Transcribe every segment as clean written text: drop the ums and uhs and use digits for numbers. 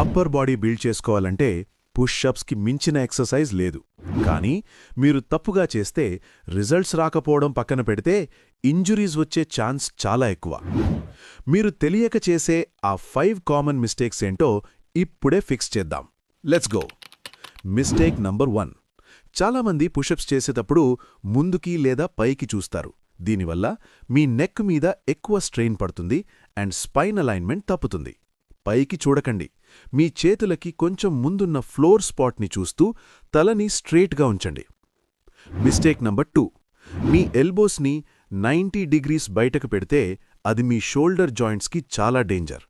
Upper body build చేసుకోవాలంటే పుష్అప్స్కి మించిన exercise లేదు. కానీ మీరు తప్పుగా చేస్తే రిజల్ట్స్ రాకపోవడం పక్కన పెడితే ఇంజురీస్ వచ్చే ఛాన్స్ చాలా ఎక్కువ. మీరు తెలియక చేసే ఆ 5 కామన్ మిస్టేక్స్ ఏంటో ఇప్పుడే ఫిక్స్ చేద్దాం. Let's go. Mistake number 1. చాలామంది పుషప్స్ చేసేటప్పుడు ముందుకి లేదా పైకి చూస్తారు. దీనివల్ల మీ నెక్ మీద ఎక్కువ స్ట్రెయిన్ పడుతుంది అండ్ స్పైన్ అలైన్మెంట్ తప్పుతుంది. పైకి చూడకండి. మీ చేతులకి కొంచెం ముందున్న ఫ్లోర్ స్పాట్ని చూస్తూ తలని స్ట్రెయిట్గా ఉంచండి. Mistake number 2. మీ ఎల్బోస్ని 90 డిగ్రీస్ బయటకు పెడితే అది మీ షోల్డర్ జాయింట్స్కి చాలా డేంజర్.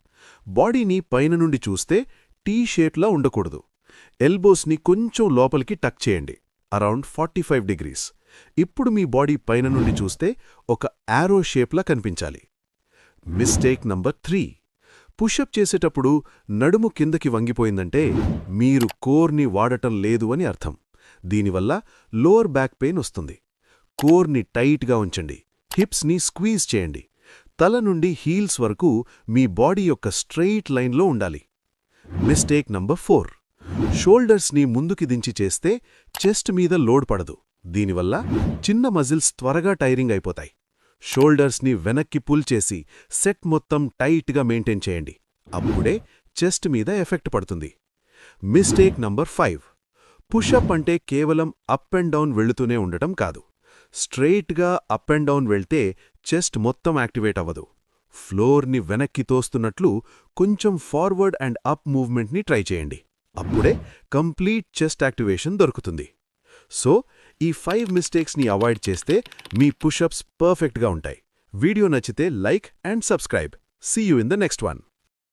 బాడీని పైన నుండి చూస్తే టీ షేప్లా ఉండకూడదు. ఎల్బోస్ని కొంచెం లోపలికి టక్ చేయండి, అరౌండ్ 45 డిగ్రీస్. ఇప్పుడు మీ బాడీ పైన నుండి చూస్తే ఒక యారో షేప్లా కనిపించాలి. Mistake number 3. పుషప్ చేసేటప్పుడు నడుము కిందకి వంగిపోయిందంటే మీరు కోర్ని వాడటం లేదు అని అర్థం. దీనివల్ల లోవర్ బ్యాక్ పెయిన్ వస్తుంది. కోర్ని టైట్గా ఉంచండి, హిప్స్ని స్క్వీజ్ చేయండి. తల నుండి హీల్స్ వరకు మీ బాడీ యొక్క స్ట్రెయిట్ లైన్లో ఉండాలి. Mistake number 4. షోల్డర్స్ని ముందుకి దించి చేస్తే చెస్ట్ మీద లోడ్ పడదు. దీనివల్ల చిన్న మజిల్స్ త్వరగా టైరింగ్ అయిపోతాయి. షోల్డర్స్ని వెనక్కి పుల్ చేసి సెట్ మొత్తం టైట్గా మెయింటైన్ చేయండి. అప్పుడే చెస్ట్ మీద ఎఫెక్ట్ పడుతుంది. Mistake number 5. పుషప్ అంటే కేవలం అప్ అండ్ డౌన్ వెళుతూనే ఉండటం కాదు. స్ట్రెయిట్గా అప్ అండ్ డౌన్ వెళ్తే చెస్ట్ మొత్తం యాక్టివేట్ అవ్వదు. ఫ్లోర్ని వెనక్కి తోస్తున్నట్లు కొంచెం ఫార్వర్డ్ అండ్ అప్ మూవ్మెంట్ని ట్రై చేయండి. అప్పుడే కంప్లీట్ చెస్ట్ యాక్టివేషన్ దొరుకుతుంది. సో ఈ 5 మిస్టేక్స్ని అవాయిడ్ చేస్తే మీ పుషప్స్ పర్ఫెక్ట్గా ఉంటాయి. వీడియో నచ్చితే like and subscribe. See you in the next one.